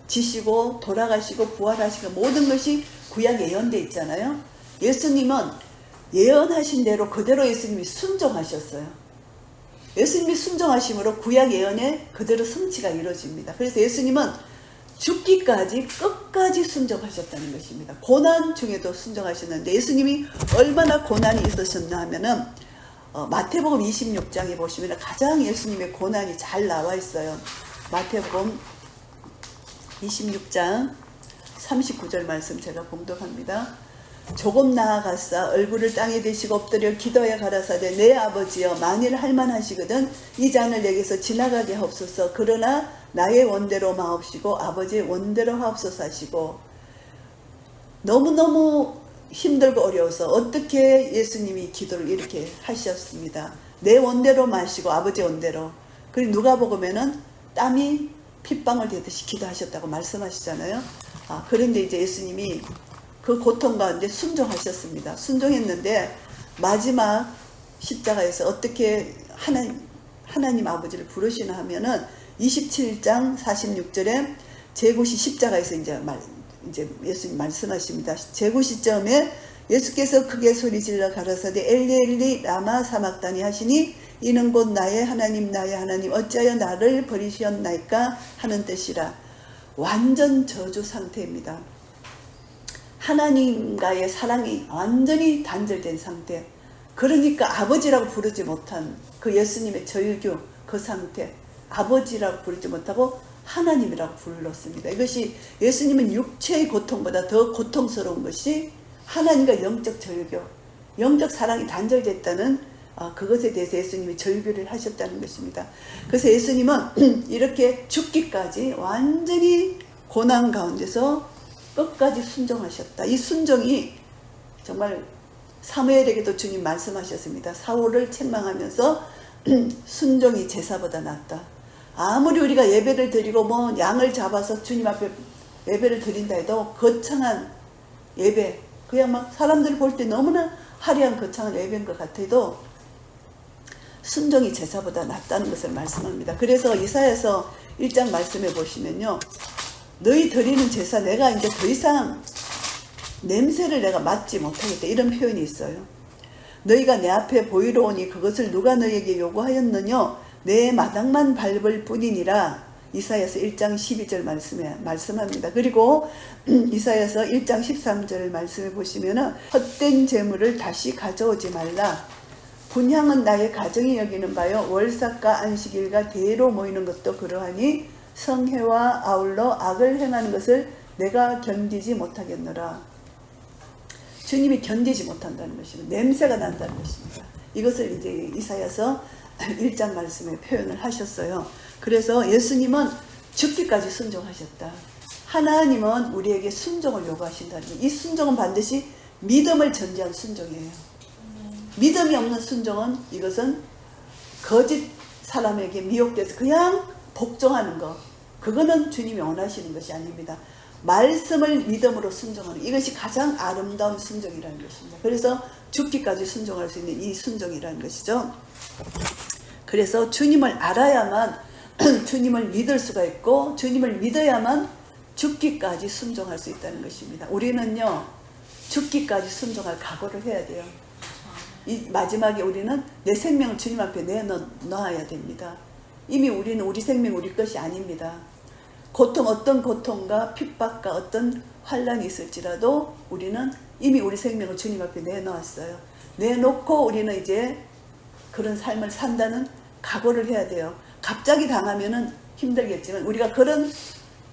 지시고 돌아가시고 부활하시고 모든 것이 구약에 예언되어 있잖아요. 예수님은 예언하신 대로 그대로 예수님이 순종하셨어요. 예수님이 순종하심으로 구약 예언에 그대로 성취가 이루어집니다. 그래서 예수님은 죽기까지 끝까지 순종하셨다는 것입니다. 고난 중에도 순종하셨는데 예수님이 얼마나 고난이 있으셨나 하면은 마태복음 26장에 보시면 가장 예수님의 고난이 잘 나와 있어요. 마태복음 26장 39절 말씀 제가 봉독합니다. 조금 나아가사 얼굴을 땅에 대시고 엎드려 기도하여 가라사대 내 아버지여 만일 할만하시거든 이 잔을 내게서 지나가게 하옵소서. 그러나 나의 원대로 마옵시고 아버지의 원대로 하옵소서 하시고, 너무너무 힘들고 어려워서 어떻게 예수님이 기도를 이렇게 하셨습니다. 내 원대로 마시고 아버지의 원대로. 그리고 누가복음에는 땀이 핏방울 되듯이 기도하셨다고 말씀하시잖아요. 그런데 이제 예수님이 그 고통 가운데 순종하셨습니다. 순종했는데 마지막 십자가에서 어떻게 하나님 아버지를 부르시나 하면은 27장 46절에 제구시 십자가에서 이제 예수님 말씀하십니다. 제구시점에 예수께서 크게 소리질러 가라사대 엘리 엘리 라마 사막다니 하시니 이는 곧 나의 하나님 어찌하여 나를 버리셨나이까 하는 뜻이라. 완전 저주 상태입니다. 하나님과의 사랑이 완전히 단절된 상태. 그러니까 아버지라고 부르지 못한 그 예수님의 저유교 그 상태, 아버지라고 부르지 못하고 하나님이라고 불렀습니다. 이것이 예수님은 육체의 고통보다 더 고통스러운 것이 하나님과 영적 저유교, 영적 사랑이 단절됐다는 그것에 대해서 예수님이 저유교를 하셨다는 것입니다. 그래서 예수님은 이렇게 죽기까지 완전히 고난 가운데서 끝까지 순종하셨다. 이 순종이 정말 사무엘에게도 주님 말씀하셨습니다. 사울을 책망하면서 순종이 제사보다 낫다. 아무리 우리가 예배를 드리고 뭐 양을 잡아서 주님 앞에 예배를 드린다 해도 거창한 예배, 그냥 막 사람들이 볼 때 너무나 화려한 거창한 예배인 것 같아도 순종이 제사보다 낫다는 것을 말씀합니다. 그래서 이사야서 1장 말씀해 보시면요, 너희 드리는 제사 내가 이제 더 이상 냄새를 내가 맡지 못하겠다, 이런 표현이 있어요. 너희가 내 앞에 보이러 오니 그것을 누가 너희에게 요구하였느냐? 내 마당만 밟을 뿐이니라. 이사야서 1장 12절 말씀합니다. 그리고 이사야서 1장 13절 말씀해 보시면은 헛된 재물을 다시 가져오지 말라. 분향은 나의 가정이 여기는 바요 월삭과 안식일과 대로 모이는 것도 그러하니 성회와 아울러 악을 행하는 것을 내가 견디지 못하겠노라. 주님이 견디지 못한다는 것입니다. 냄새가 난다는 것입니다. 이것을 이제 이사야서 1장 말씀에 표현을 하셨어요. 그래서 예수님은 죽기까지 순종하셨다. 하나님은 우리에게 순종을 요구하신다는 것. 이 순종은 반드시 믿음을 전제한 순종이에요. 믿음이 없는 순종은 이것은 거짓 사람에게 미혹돼서 그냥 복종하는 것, 그거는 주님이 원하시는 것이 아닙니다. 말씀을 믿음으로 순종하는, 이것이 가장 아름다운 순종이라는 것입니다. 그래서 죽기까지 순종할 수 있는 이 순종이라는 것이죠. 그래서 주님을 알아야만 주님을 믿을 수가 있고, 주님을 믿어야만 죽기까지 순종할 수 있다는 것입니다. 우리는요, 죽기까지 순종할 각오를 해야 돼요. 이 마지막에 우리는 내 생명을 주님 앞에 내놓아야 됩니다. 이미 우리는 우리 생명 우리 것이 아닙니다. 어떤 고통과 핍박과 어떤 환란이 있을지라도 우리는 이미 우리 생명을 주님 앞에 내놓았어요. 내놓고 우리는 이제 그런 삶을 산다는 각오를 해야 돼요. 갑자기 당하면은 힘들겠지만 우리가 그런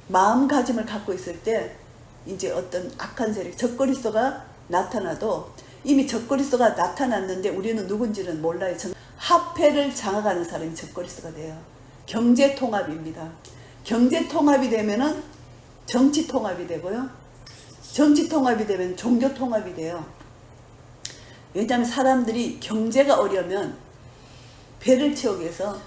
마음가짐을 갖고 있을 때 이제 어떤 악한 세력, 적그리스도가 나타나도 이미 적그리스도가 나타났는데 우리는 누군지는 몰라요. 화폐를 장악하는 사람이 적그리스도가 돼요. 경제 통합입니다. 경제 통합이 되면은 정치 통합이 되고요. 정치 통합이 되면 종교 통합이 돼요. 왜냐하면 사람들이 경제가 어려면 배를 채우기 위해서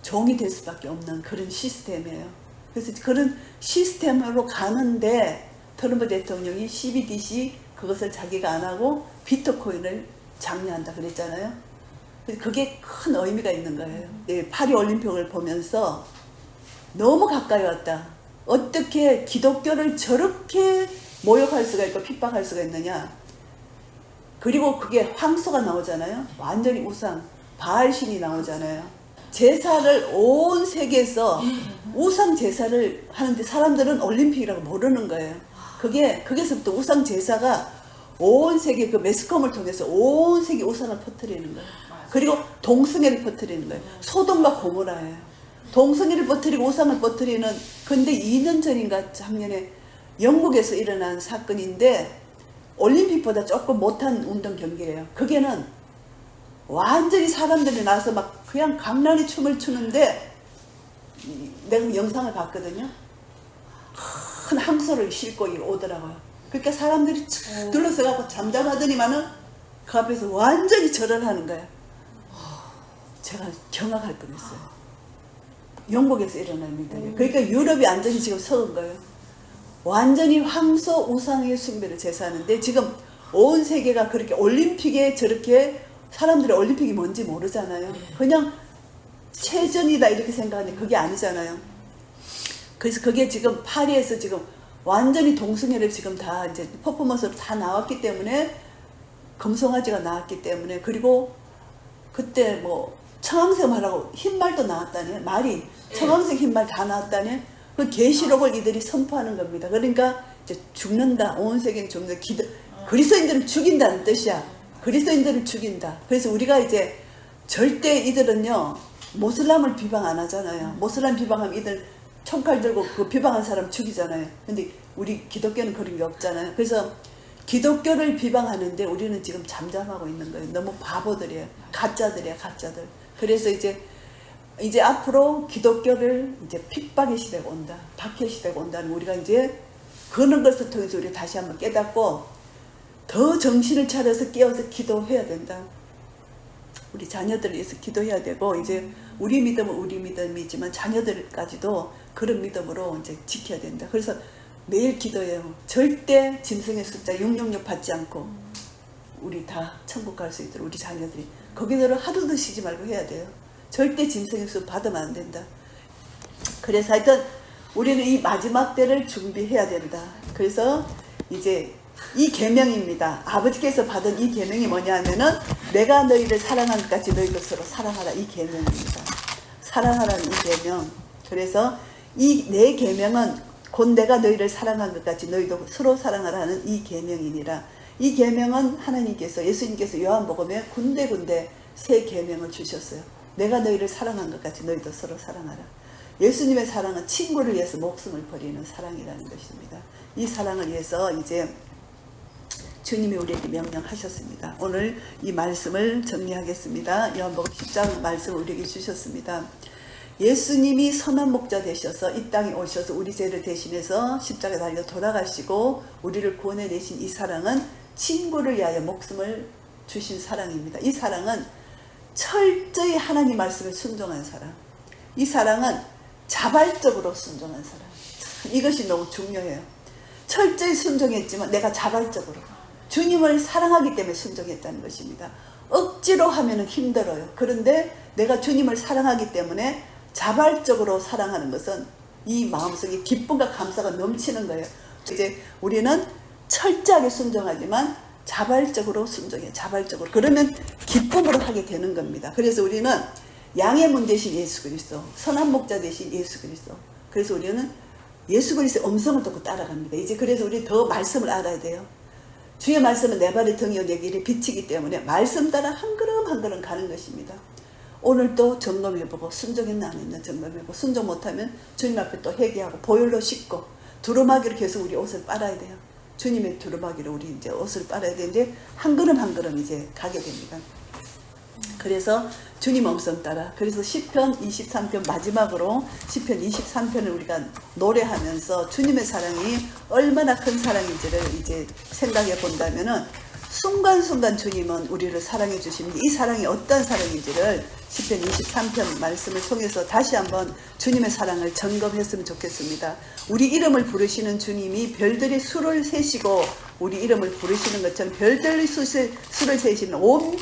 종이 될 수밖에 없는 그런 시스템이에요. 그래서 그런 시스템으로 가는데 트럼프 대통령이 CBDC 그것을 자기가 안 하고 비트코인을 장려한다 그랬잖아요. 그게 큰 의미가 있는 거예요. 네, 파리 올림픽을 보면서 너무 가까이 왔다. 어떻게 기독교를 저렇게 모욕할 수가 있고 핍박할 수가 있느냐. 그리고 그게 황소가 나오잖아요. 완전히 우상, 바알신이 나오잖아요. 제사를 온 세계에서 우상 제사를 하는데 사람들은 올림픽이라고 모르는 거예요. 거기서부터 우상 제사가 온 세계 그 매스컴을 통해서 온 세계 우상을 퍼뜨리는 거예요. 그리고 동성애를 퍼뜨리는 거예요. 소돔과 고모라예요. 동성애를 퍼뜨리고 우상을 퍼뜨리는, 근데 2년 전인가 작년에 영국에서 일어난 사건인데 올림픽보다 조금 못한 운동 경기래요. 그게는 완전히 사람들이 나서 막 그냥 강난리 춤을 추는데 내가 그 영상을 봤거든요. 큰 항소를 싣고 오더라고요. 그러니까 사람들이 쭉 둘러서갖고 잠잠하더니만은 그 앞에서 완전히 절을 하는 거예요. 제가 경악할 뻔했어요. 영국에서 일어난 일이에요. 그러니까 유럽이 완전히 지금 서은 거예요. 완전히 황소 우상의 숭배를 제사하는데 지금 온 세계가 그렇게 올림픽에 저렇게 사람들이 올림픽이 뭔지 모르잖아요. 그냥 체전이다 이렇게 생각하는데 그게 아니잖아요. 그래서 그게 지금 파리에서 지금 완전히 동성애를 지금 다 이제 퍼포먼스로 다 나왔기 때문에 금송아지가 나왔기 때문에 그리고 그때 뭐 청황색 말하고 흰말도 나왔다네. 말이 청황색 흰말 다 나왔다네. 그 계시록을 이들이 선포하는 겁니다. 그러니까 이제 죽는다. 온 세계는 죽는다. 그리스도인들을 죽인다는 뜻이야. 그리스도인들을 죽인다. 그래서 우리가 이제 절대 이들은요 모슬람을 비방 안 하잖아요. 모슬람 비방하면 이들 총칼 들고 그 비방한 사람 죽이잖아요. 근데 우리 기독교는 그런 게 없잖아요. 그래서 기독교를 비방하는데 우리는 지금 잠잠하고 있는 거예요. 너무 바보들이에요. 가짜들이야, 가짜들. 그래서 이제 앞으로 기독교를 이제 핍박의 시대가 온다. 박해 시대가 온다는 우리가 이제 그런 것을 통해서 우리가 다시 한번 깨닫고 더 정신을 차려서 깨어서 기도해야 된다. 우리 자녀들을 위해서 기도해야 되고 이제 우리 믿음은 우리 믿음이지만 자녀들까지도 그런 믿음으로 이제 지켜야 된다. 그래서 매일 기도해요. 절대 짐승의 숫자 666 받지 않고 우리 다 천국 갈 수 있도록 우리 자녀들이 거기들은 하루도 쉬지 말고 해야 돼요. 절대 짐승의 수 받으면 안 된다. 그래서 하여튼 우리는 이 마지막 때를 준비해야 된다. 그래서 이제 이 계명입니다. 아버지께서 받은 이 계명이 뭐냐 하면은 내가 너희를 사랑한 것 같이 너희도 서로 사랑하라. 이 계명입니다. 사랑하라는 이 계명. 그래서 이 내 계명은 곧 내가 너희를 사랑한 것 같이 너희도 서로 사랑하라는 이 계명이니라. 이 계명은 하나님께서 예수님께서 요한복음에 군데군데 새 계명을 주셨어요. 내가 너희를 사랑한 것 같이 너희도 서로 사랑하라. 예수님의 사랑은 친구를 위해서 목숨을 버리는 사랑이라는 것입니다. 이 사랑을 위해서 이제 주님이 우리에게 명령하셨습니다. 오늘 이 말씀을 정리하겠습니다. 요한복음 10장 말씀을 우리에게 주셨습니다. 예수님이 선한 목자 되셔서 이 땅에 오셔서 우리 죄를 대신해서 십자가에 달려 돌아가시고 우리를 구원해내신 이 사랑은 친구를 위하여 목숨을 주신 사랑입니다. 이 사랑은 철저히 하나님 말씀에 순종한 사랑. 이 사랑은 자발적으로 순종한 사랑. 이것이 너무 중요해요. 철저히 순종했지만 내가 자발적으로 주님을 사랑하기 때문에 순종했다는 것입니다. 억지로 하면 힘들어요. 그런데 내가 주님을 사랑하기 때문에 자발적으로 사랑하는 것은 이 마음속에 기쁨과 감사가 넘치는 거예요. 이제 우리는 철저하게 순종하지만 자발적으로 순종해요. 자발적으로. 그러면 기쁨으로 하게 되는 겁니다. 그래서 우리는 양의 문 대신 예수 그리스도, 선한 목자 대신 예수 그리스도. 그래서 우리는 예수 그리스도의 음성을 듣고 따라갑니다. 이제 그래서 우리 더 말씀을 알아야 돼요. 주의 말씀은 내 발의 등이요 내 길의 빛이기 때문에 말씀 따라 한 걸음 한 걸음 가는 것입니다. 오늘도 점검해보고 순종했나 안 했나 점검해보고 순종 못하면 주님 앞에 또 회개하고 보혈로 씻고 두루마기로 계속 우리 옷을 빨아야 돼요. 주님의 두루마기로 우리 이제 옷을 빨아야 되는데 한 걸음 한 걸음 이제 가게 됩니다. 그래서 주님 음성 따라. 그래서 시편 23편 마지막으로 시편 23편을 우리가 노래하면서 주님의 사랑이 얼마나 큰 사랑인지를 이제 생각해 본다면은 순간순간 주님은 우리를 사랑해 주십니다. 이 사랑이 어떤 사랑인지를 시편 23편 말씀을 통해서 다시 한번 주님의 사랑을 점검했으면 좋겠습니다. 우리 이름을 부르시는 주님이 별들이 수를 세시고 우리 이름을 부르시는 것처럼 별들이 수를 세시는 온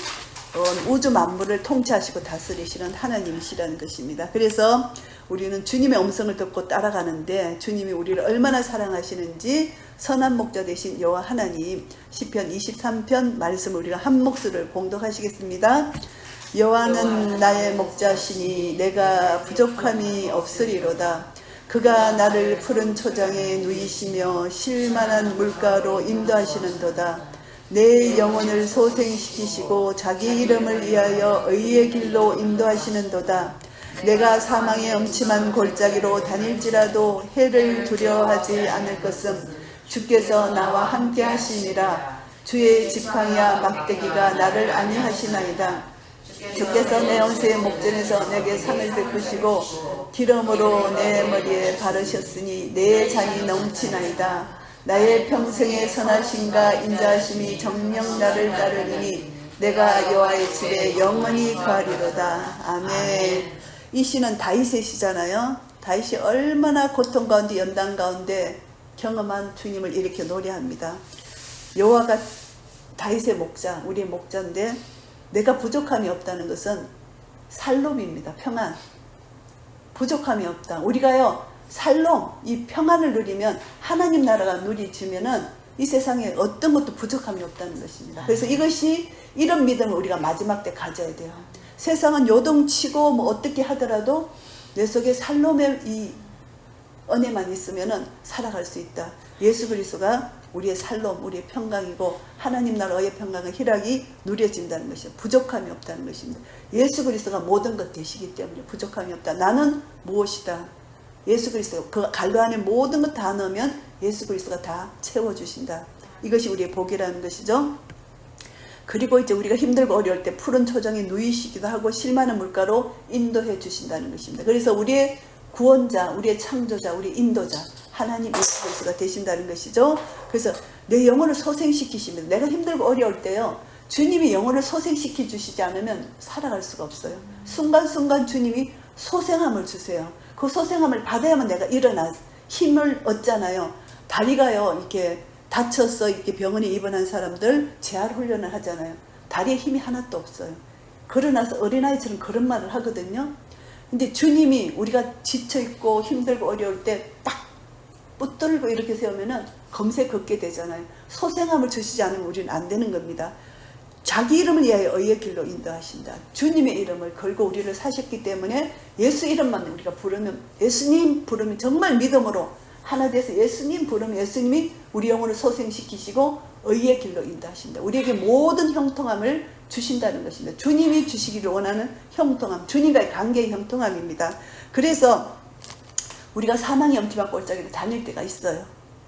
우주 만물을 통치하시고 다스리시는 하나님이시라는 것입니다. 그래서 우리는 주님의 음성을 듣고 따라가는데 주님이 우리를 얼마나 사랑하시는지 선한 목자 되신 여호와 하나님 시편 23편 말씀을 우리가 한 목소리를 봉독하시겠습니다. 여호와는 나의 목자시니 내가 부족함이 없으리로다. 그가 나를 푸른 초장에 누이시며 쉴만한 물가로 인도하시는도다. 내 영혼을 소생시키시고 자기 이름을 위하여 의의 길로 인도하시는도다. 내가 사망의 엄침한 골짜기로 다닐지라도 해를 두려워하지 않을 것은 주께서 나와 함께 하시니라. 주의 지팡이와 막대기가 나를 안위하시나이다. 주께서 내 영세의 목전에서 내게 상을 베푸시고 기름으로 내 머리에 바르셨으니 내 잔이 넘치나이다. 나의 평생의 선하심과 인자하심이 정녕 나를 따르리니 내가 여호와의 집에 영원히 거하리로다. 아멘. 이 시는 다윗의 시잖아요. 다윗이 얼마나 고통 가운데 연단 가운데 경험한 주님을 이렇게 노래합니다. 여호와가 다윗의 목자, 우리의 목자인데 내가 부족함이 없다는 것은 살롬입니다. 평안. 부족함이 없다. 우리가요 살롬, 이 평안을 누리면 하나님 나라가 누리지면은 이 세상에 어떤 것도 부족함이 없다는 것입니다. 그래서 이런 믿음을 우리가 마지막 때 가져야 돼요. 세상은 요동치고 뭐 어떻게 하더라도 내 속에 살롬의 이 은혜만 있으면은 살아갈 수 있다. 예수 그리스도가 우리의 살롬, 우리의 평강이고 하나님 나라의 평강은 희락이 누려진다는 것이죠. 부족함이 없다는 것입니다. 예수 그리스도가 모든 것 되시기 때문에 부족함이 없다. 나는 무엇이다. 예수 그리스도 그 갈로 안에 모든 것 다 넣으면 예수 그리스도가 다 채워주신다. 이것이 우리의 복이라는 것이죠. 그리고 이제 우리가 힘들고 어려울 때 푸른 초장에 누이시기도 하고 쉴만한 물가로 인도해 주신다는 것입니다. 그래서 우리의 구원자, 우리의 창조자, 우리의 인도자 하나님 예수 그리스도가 되신다는 것이죠. 그래서 내 영혼을 소생시키시면 내가 힘들고 어려울 때요 주님이 영혼을 소생시켜 주시지 않으면 살아갈 수가 없어요. 순간순간 주님이 소생함을 주세요. 그 소생함을 받아야만 내가 일어나 힘을 얻잖아요. 다리가요 이렇게 다쳐서 이렇게 병원에 입원한 사람들 재활 훈련을 하잖아요. 다리에 힘이 하나도 없어요. 그러나서 어린아이처럼 그런 말을 하거든요. 근데 주님이 우리가 지쳐있고 힘들고 어려울 때 딱 붙들고 이렇게 세우면은 검새 걷게 되잖아요. 소생함을 주시지 않으면 우리는 안 되는 겁니다. 자기 이름을 위하여 의의 길로 인도하신다. 주님의 이름을 걸고 우리를 사셨기 때문에 예수 이름만 우리가 부르면 예수님 부르면 정말 믿음으로 하나 돼서 예수님 부르면 예수님이 우리 영혼을 소생시키시고 의의 길로 인도하신다. 우리에게 모든 형통함을 주신다는 것입니다. 주님이 주시기를 원하는 형통함, 주님과의 관계의 형통함입니다. 그래서 우리가 사망의 엄침한 골짜기를 다닐 때가 있어요.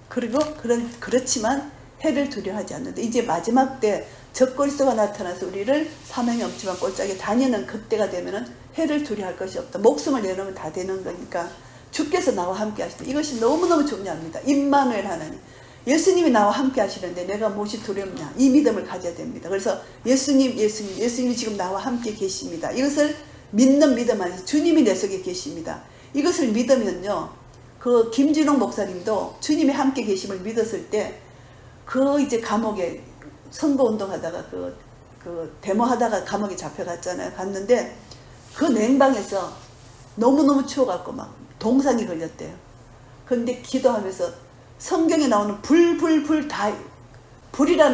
그리고 그렇지만 해를 두려워하지 않는다. 이제 마지막 때 적그리스도가 나타나서 우리를 사망의 엄침한 골짜기에 다니는 그때가 되면은 해를 두려워할 것이 없다. 목숨을 내놓으면 다 되는 거니까 주께서 나와 함께 하시다. 이것이 너무너무 중요합니다. 임마누엘 하나님. 예수님이 나와 함께 하시는데 내가 무엇이 두렵냐. 이 믿음을 가져야 됩니다. 그래서 예수님이 지금 나와 함께 계십니다. 이것을 믿는 믿음 안에서 주님이 내 속에 계십니다. 이것을 믿으면요. 그 김진홍 목사님도 주님이 함께 계심을 믿었을 때 그 이제 감옥에 선거운동 하다가 그 데모하다가 감옥에 잡혀갔잖아요. 갔는데 그 냉방에서 너무너무 추워갖고 막 동상이 걸렸대요. 그런데 기도하면서 성경에 나오는 불이라는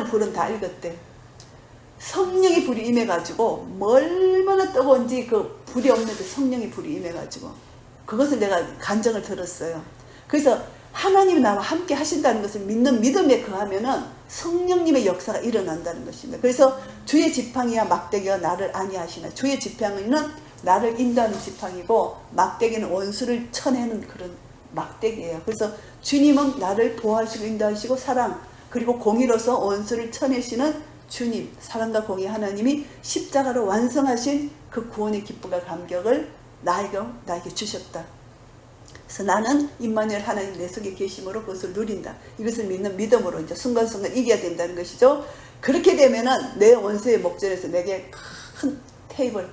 불은 다 읽었대. 성령의 불이 임해가지고 얼마나 뜨거운지 그 불이 없는데 성령의 불이 임해가지고 그것을 내가 간증을 들었어요. 그래서 하나님이 나와 함께 하신다는 것을 믿는 믿음에 거하면은 성령님의 역사가 일어난다는 것입니다. 그래서 주의 지팡이와 막대기가 나를 안위하시나. 주의 지팡이는 나를 인도하는 지팡이고 막대기는 원수를 쳐내는 그런 막대기예요. 그래서 주님은 나를 보호하시고 인도하시고 사랑 그리고 공의로서 원수를 쳐내시는 주님, 사랑과 공의 하나님이 십자가로 완성하신 그 구원의 기쁨과 감격을 나에게 주셨다. 그래서 나는 임마누엘 하나님 내 속에 계심으로 그것을 누린다. 이것을 믿는 믿음으로 이제 순간순간 이겨야 된다는 것이죠. 그렇게 되면은 내 원수의 목전에서 내게 큰 테이블,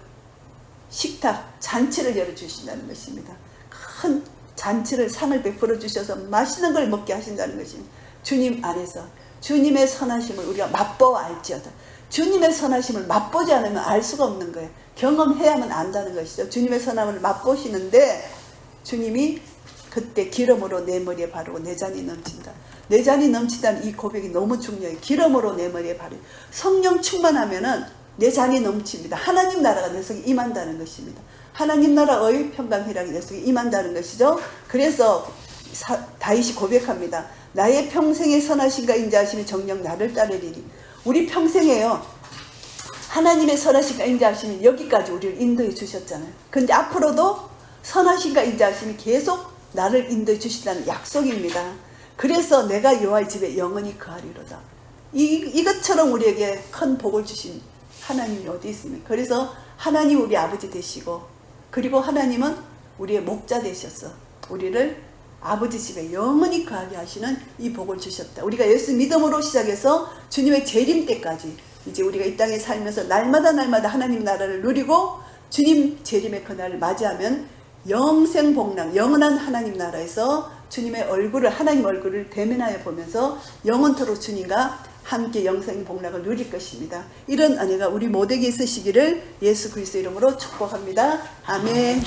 식탁, 잔치를 열어주신다는 것입니다. 큰 잔치를, 상을 베풀어 주셔서 맛있는 걸 먹게 하신다는 것입니다. 주님 안에서 주님의 선하심을 우리가 맛보아 알지어다. 주님의 선하심을 맛보지 않으면 알 수가 없는 거예요. 경험해야만 안다는 것이죠. 주님의 선함을 맛보시는데 주님이 그때 기름으로 내 머리에 바르고 내 잔이 넘친다. 내 잔이 넘친다는 이 고백이 너무 중요해요. 기름으로 내 머리에 바르고 성령 충만하면은 내 잔이 넘칩니다. 하나님 나라가 내 속에 임한다는 것입니다. 하나님 나라의 평강희락이 내 속에 임한다는 것이죠. 그래서 다윗이 고백합니다. 나의 평생의 선하심과 인자하심이 정녕 나를 따르리니. 우리 평생에요, 하나님의 선하심과 인자하심이 여기까지 우리를 인도해 주셨잖아요. 근데 앞으로도 선하심과 인자하심이 계속 나를 인도해 주신다는 약속입니다. 그래서 내가 여호와의 집에 영원히 거하리로다. 이것처럼 우리에게 큰 복을 주신 하나님이 어디 있습니까? 그래서 하나님 우리 아버지 되시고, 그리고 하나님은 우리의 목자 되셨어. 우리를 아버지 집에 영원히 거하게 하시는 이 복을 주셨다. 우리가 예수 믿음으로 시작해서 주님의 재림 때까지 이제 우리가 이 땅에 살면서 날마다 하나님 나라를 누리고 주님 재림의 그날을 맞이하면 영생복락, 영원한 하나님 나라에서 주님의 얼굴을, 하나님 얼굴을 대면하여 보면서 영원토록 주님과 함께 영생복락을 누릴 것입니다. 이런 은혜가 우리 모두에게 있으시기를 예수 그리스도 이름으로 축복합니다. 아멘.